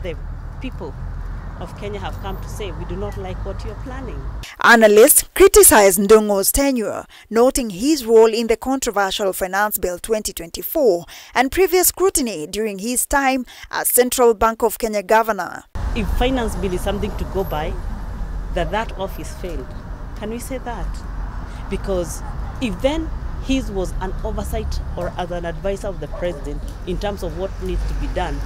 the people of Kenya have come to say, we do not like what you're planning. Analysts criticized Ndung'u's tenure, noting his role in the controversial Finance Bill 2024 and previous scrutiny during his time as Central Bank of Kenya governor. If Finance Bill is something to go by, that office failed. Can we say that? Because if then his was an oversight or as an advisor of the president in terms of what needs to be done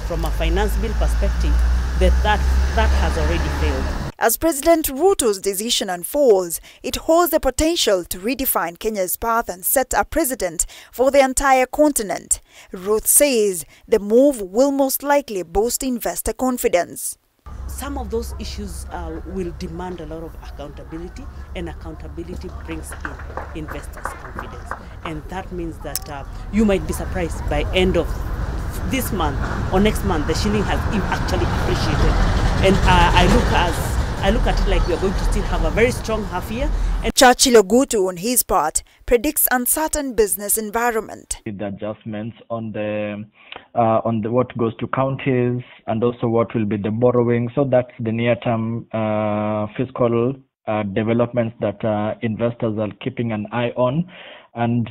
from a finance bill perspective, that has already failed. As President Ruto's decision unfolds, it holds the potential to redefine Kenya's path and set a precedent for the entire continent. Ruth says the move will most likely boost investor confidence. Some of those issues will demand a lot of accountability, and accountability brings in investors' confidence. And that means that you might be surprised by end of this month or next month, the shilling has actually appreciated. And I look at it like we are going to still have a very strong half year. And Churchill Ogutu, on his part, predicts uncertain business environment. The adjustments on the what goes to counties and also what will be the borrowing. So that's the near-term fiscal developments that investors are keeping an eye on, and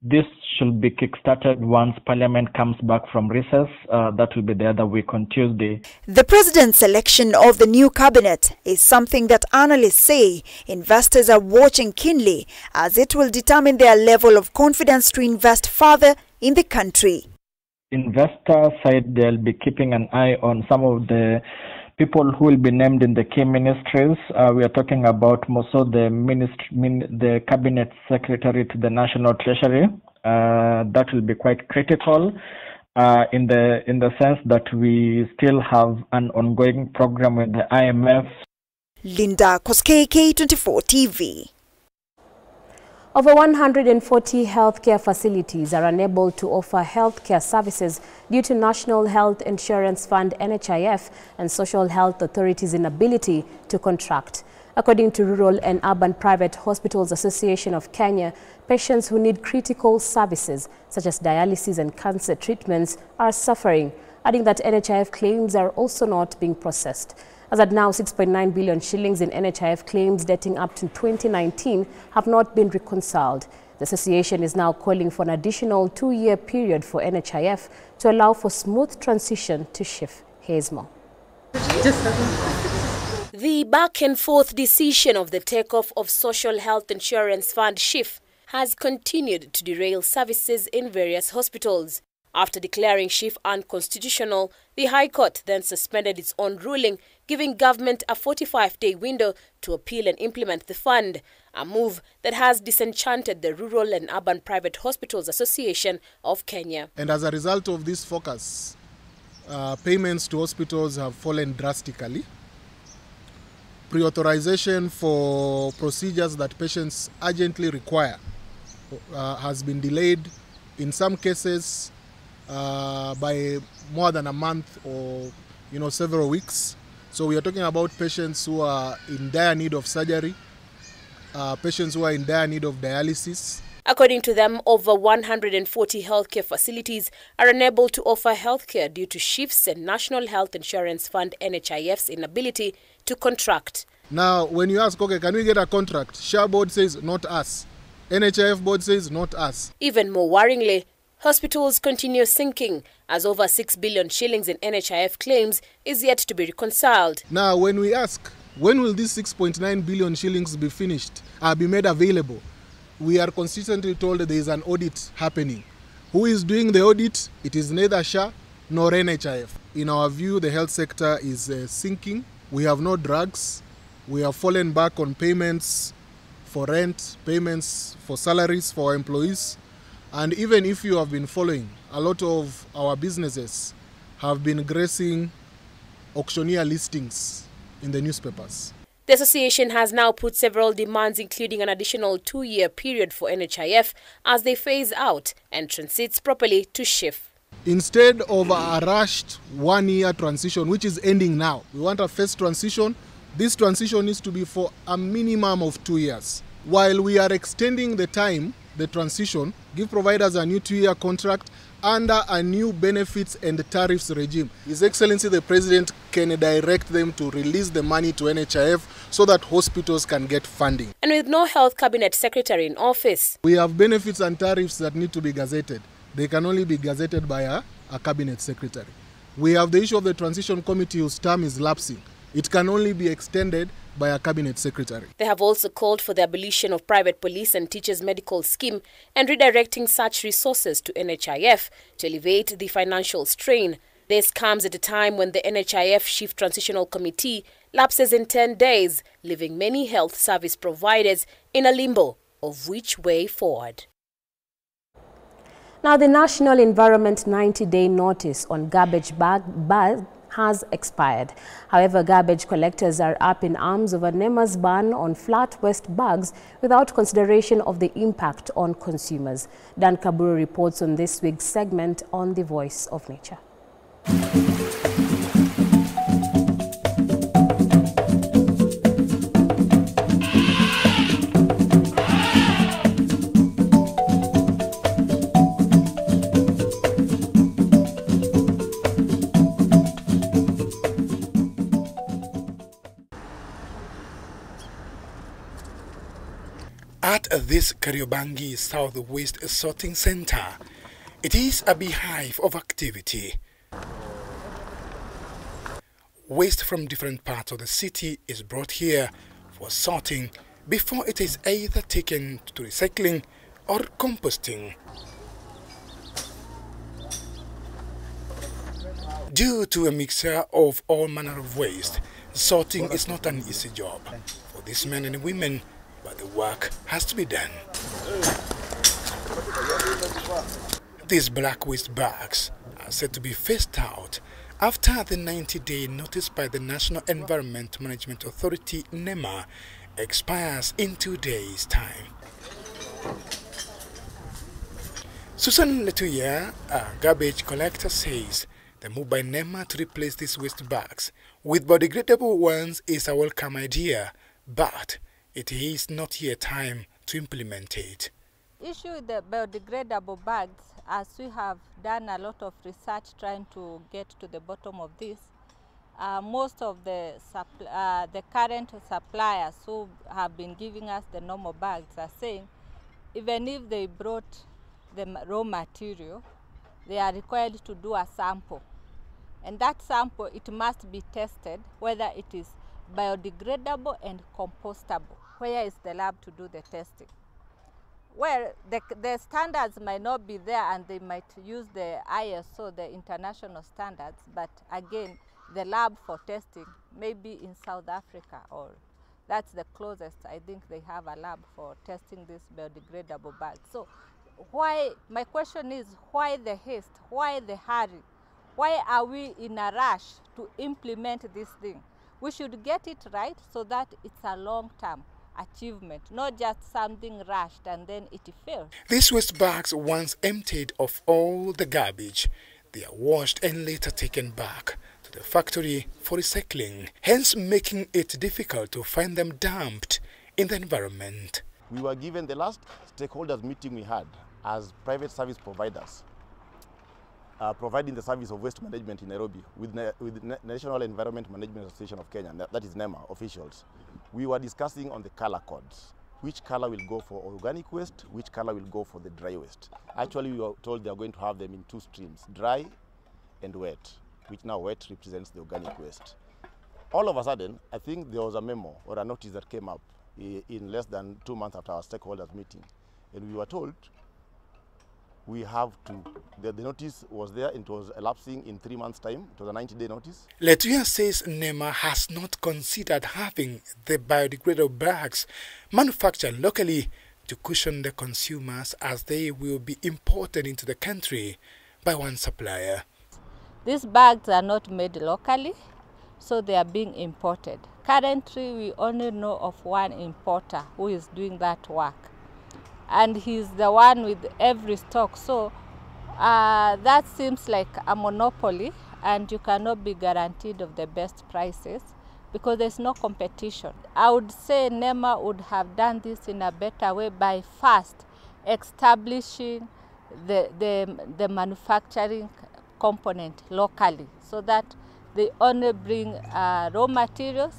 this should be kick-started once Parliament comes back from recess. That will be the other week on Tuesday. The president's selection of the new cabinet is something that analysts say investors are watching keenly, as it will determine their level of confidence to invest further in the country. Investor side, they'll be keeping an eye on some of the people who will be named in the key ministries. We are talking about most of the cabinet secretary to the National Treasury. That will be quite critical in the sense that we still have an ongoing program with the IMF. Linda Koskei, K24 TV. Over 140 healthcare facilities are unable to offer healthcare services due to National Health Insurance Fund (NHIF) and Social Health Authority's inability to contract. According to Rural and Urban Private Hospitals Association of Kenya, patients who need critical services such as dialysis and cancer treatments are suffering, adding that NHIF claims are also not being processed. As at now, 6.9 billion shillings in NHIF claims dating up to 2019 have not been reconciled. The association is now calling for an additional 2-year period for NHIF to allow for smooth transition to SHIF. Here's more. The back and forth decision of the takeoff of Social Health Insurance Fund SHIF has continued to derail services in various hospitals. After declaring SHIF unconstitutional, the High Court then suspended its own ruling, giving government a 45-day window to appeal and implement the fund, a move that has disenchanted the Rural and Urban Private Hospitals Association of Kenya. And as a result of this focus, payments to hospitals have fallen drastically. Pre-authorization for procedures that patients urgently require has been delayed, in some cases by more than a month or several weeks. So we are talking about patients who are in dire need of surgery, patients who are in dire need of dialysis. According to them, over 140 healthcare facilities are unable to offer healthcare due to SHIF's and National Health Insurance Fund (NHIF's) inability to contract. Now, when you ask, okay, can we get a contract? SHA board says not us. NHIF board says not us. Even more worryingly, hospitals continue sinking as over 6 billion shillings in NHIF claims is yet to be reconciled. Now, when we ask, when will this 6.9 billion shillings be finished, be made available? We are consistently told that there is an audit happening. Who is doing the audit? It is neither SHA nor NHIF. In our view, the health sector is sinking. We have no drugs. We have fallen back on payments for rent, payments for salaries for our employees. And even if you have been following, a lot of our businesses have been gracing auctioneer listings in the newspapers. The association has now put several demands, including an additional 2-year period for NHIF as they phase out and transits properly to SHIF. Instead of a rushed 1-year transition, which is ending now, we want a phased transition. This transition needs to be for a minimum of 2 years. While we are extending the time, the transition, give providers a new 2-year contract, under a new benefits and tariffs regime. His Excellency the President can direct them to release the money to NHIF so that hospitals can get funding. And with no health cabinet secretary in office, we have benefits and tariffs that need to be gazetted. They can only be gazetted by a cabinet secretary. We have the issue of the transition committee whose term is lapsing. It can only be extended by a cabinet secretary. They have also called for the abolition of private police and teachers' medical scheme and redirecting such resources to NHIF to alleviate the financial strain. This comes at a time when the NHIF Chief Transitional Committee lapses in 10 days, leaving many health service providers in a limbo of which way forward. Now, the National Environment 90-day notice on garbage bag has expired. However, garbage collectors are up in arms over NEMA's ban on flat waste bags without consideration of the impact on consumers. Dan Kaburu reports on this week's segment on The Voice of Nature. At this Kariobangi Southwest Sorting Center, it is a beehive of activity. Waste from different parts of the city is brought here for sorting before it is either taken to recycling or composting. Due to a mixture of all manner of waste, sorting is not an easy job for these men and women, but the work has to be done. These black waste bags are said to be phased out after the 90-day notice by the National Environment Management Authority, NEMA, expires in 2 days' time. Susan Letuya, a garbage collector, says the move by NEMA to replace these waste bags with biodegradable ones is a welcome idea, but it is not yet time to implement it. Issue with the biodegradable bags, as we have done a lot of research trying to get to the bottom of this, most of the current suppliers who have been giving us the normal bags are saying even if they brought the raw material, they are required to do a sample. And that sample, it must be tested whether it is biodegradable and compostable. Where is the lab to do the testing? Well, the standards might not be there and they might use the ISO, the international standards, but again, the lab for testing may be in South Africa, or that's the closest I think they have a lab for testing this biodegradable bag. So why, my question is, why the haste? Why the hurry? Why are we in a rush to implement this thing? We should get it right so that it's a long-term achievement, not just something rushed and then it fails. These waste bags, once emptied of all the garbage, they are washed and later taken back to the factory for recycling, hence making it difficult to find them dumped in the environment. We were given the last stakeholders meeting we had as private service providers, providing the service of waste management in Nairobi with National Environment Management Association of Kenya, that is NEMA officials. We were discussing on the color codes. Which color will go for organic waste, which color will go for the dry waste. Actually, we were told they are going to have them in 2 streams, dry and wet, which now wet represents the organic waste. All of a sudden, I think there was a memo or a notice that came up in less than 2 months after our stakeholders meeting. And we were told we have to, the notice was there, and it was elapsing in 3 months' time. It was a 90-day notice. Letuya says NEMA has not considered having the biodegradable bags manufactured locally to cushion the consumers, as they will be imported into the country by one supplier. These bags are not made locally, so they are being imported. Currently, we only know of one importer who is doing that work, and he's the one with every stock. So that seems like a monopoly, and you cannot be guaranteed of the best prices because there's no competition. I would say NEMA would have done this in a better way by first establishing the manufacturing component locally, so that they only bring raw materials.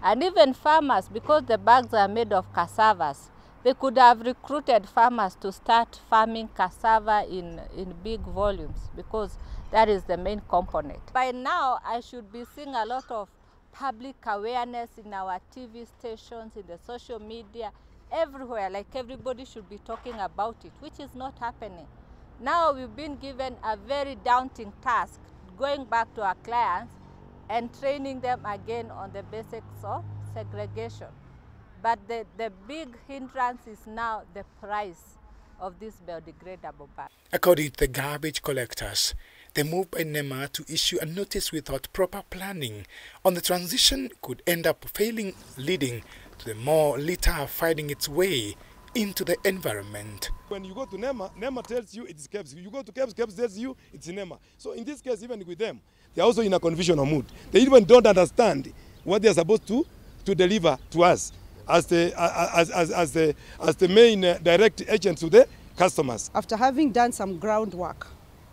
And even farmers, because the bags are made of cassavas, they could have recruited farmers to start farming cassava in big volumes, because that is the main component. By now, I should be seeing a lot of public awareness in our TV stations, in the social media, everywhere, like everybody should be talking about it, which is not happening. Now we've been given a very daunting task, going back to our clients and training them again on the basics of segregation. But the big hindrance is now the price of this biodegradable bag. According to the garbage collectors, the move by NEMA to issue a notice without proper planning on the transition could end up failing, leading to the more litter finding its way into the environment. When you go to NEMA, NEMA tells you it's KEBS. You go to KEBS, KEBS tells you it's NEMA. So in this case, even with them, they're also in a confusional mood. They even don't understand what they're supposed to deliver to us as the main direct agent to the customers. After having done some groundwork,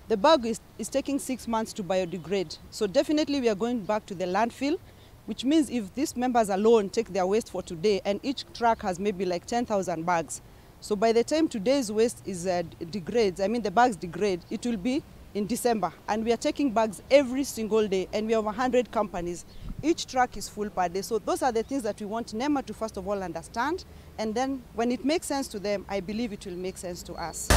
the bag is taking 6 months to biodegrade. So definitely we are going back to the landfill, which means if these members alone take their waste for today, and each truck has maybe like 10,000 bags. So by the time today's waste is degrades, I mean the bags degrade, it will be in December. And we are taking bags every single day, and we have 100 companies. Each truck is full per day. So those are the things that we want NEMA to first of all understand. And then when it makes sense to them, I believe it will make sense to us.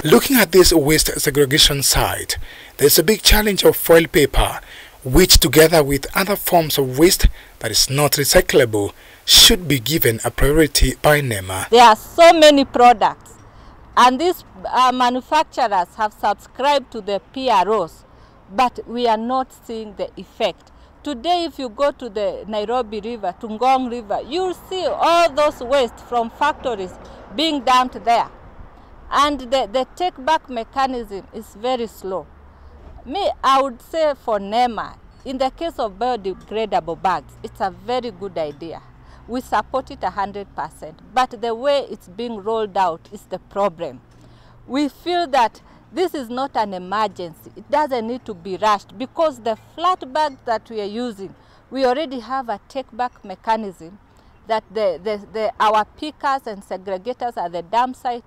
Looking at this waste segregation site, there's a big challenge of foil paper, which together with other forms of waste that is not recyclable, should be given a priority by NEMA. There are so many products, and these manufacturers have subscribed to the PROs, but we are not seeing the effect. Today, if you go to the Nairobi River, to Ngong River, you'll see all those waste from factories being dumped there. And the take-back mechanism is very slow. I would say for NEMA, in the case of biodegradable bags, it's a very good idea. We support it 100%, but the way it's being rolled out is the problem. We feel that this is not an emergency. It doesn't need to be rushed, because the flat bags that we are using, we already have a take-back mechanism that our pickers and segregators at the dump site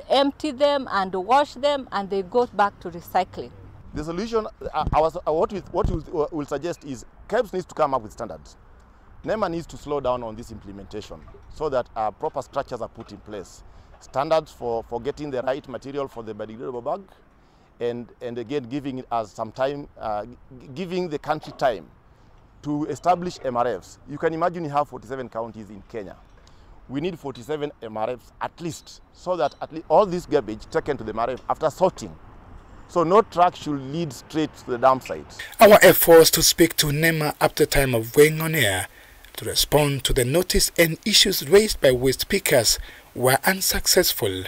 empty them and wash them, and they go back to recycling. The solution, what we will suggest is KEBS needs to come up with standards. NEMA needs to slow down on this implementation so that proper structures are put in place. Standards for getting the right material for the biodegradable bag, and again giving us some time, giving the country time to establish MRFs. You can imagine you have 47 counties in Kenya. We need 47 MRFs at least, so that at least all this garbage taken to the MRF after sorting. So no truck should lead straight to the dump site. Our efforts to speak to NEMA up to the time of going on air to respond to the notice and issues raised by waste pickers were unsuccessful.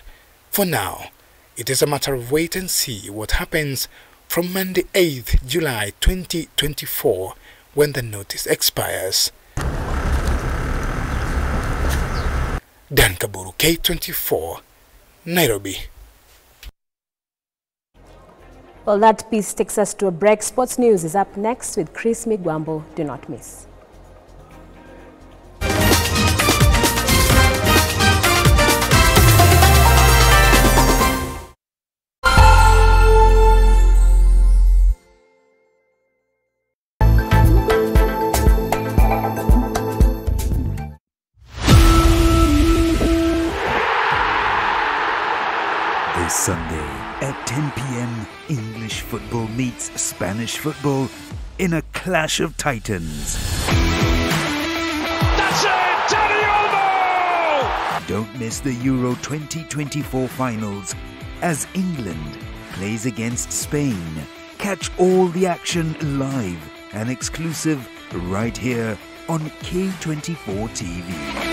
For now, it is a matter of wait and see what happens from Monday 8th July 2024 when the notice expires. Dan Kaburu, K24, Nairobi. Well, that piece takes us to a break. Sports News is up next with Chris Migwambo. Do not miss. Sunday at 10 p.m. English football meets Spanish football in a clash of titans. That's it! Dani Olmo! Don't miss the Euro 2024 finals as England plays against Spain. Catch all the action live and exclusive right here on K24 TV.